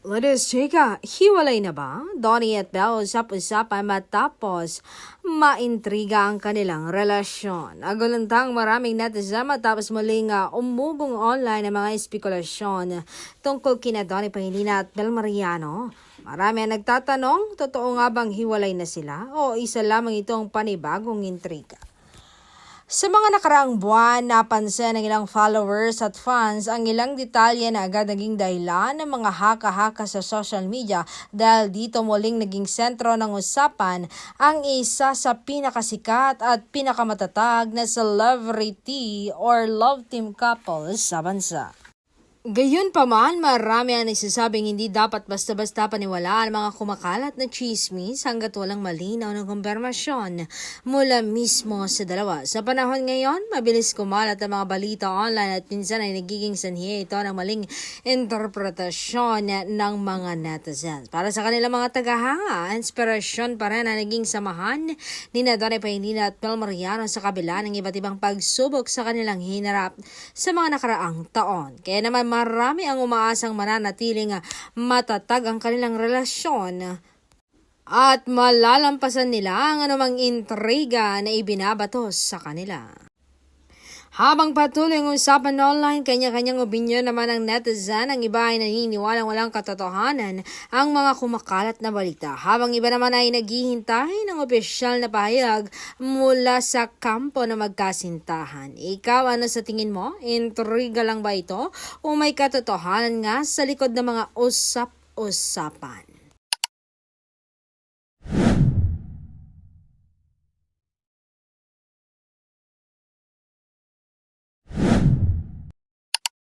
Let's chika, hiwalay na ba? Donnie at Belle usap-usapan matapos maintriga ang kanilang relasyon. Agulantang maraming netizen matapos muling umugong online ang mga espekulasyon tungkol kina Donnie Pangilinan at Belle Mariano. Marami ang nagtatanong, totoo nga bang hiwalay na sila o isa lamang itong panibagong intriga? Sa mga nakaraang buwan, napansin ng ilang followers at fans ang ilang detalye na agad naging dahilan ng mga haka-haka sa social media dahil dito muling naging sentro ng usapan ang isa sa pinakasikat at pinakamatatag na celebrity or love team couple sa bansa. Gayunpaman, marami ang nagsasabing hindi dapat basta-basta paniwalaan ang mga kumakalat na chismis hanggat walang malinaw na kumpirmasyon mula mismo sa dalawa. Sa panahon ngayon, mabilis kumalat ang mga balita online at minsan ay nagiging sanhi ito ng maling interpretasyon ng mga netizens. Para sa kanilang mga tagahanga, inspirasyon pa rin ang naging samahan ni Donnie Pangilinan at Belle Mariano sa kabila ng iba't ibang pagsubok sa kanilang hinarap sa mga nakaraang taon. Kaya naman marami ang umaasang mananatiling matatag ang kanilang relasyon at malalampasan nila ang anumang intriga na ibinabato sa kanila. Habang patuloy ang usapan online, kanya-kanyang opinyon naman ng netizen. Ang iba ay naniniwalang walang katotohanan ang mga kumakalat na balita. Habang iba naman ay naghihintay ng opisyal na pahayag mula sa kampo na magkasintahan. Ikaw, ano sa tingin mo? Intriga lang ba ito? O may katotohanan nga sa likod ng mga usap-usapan?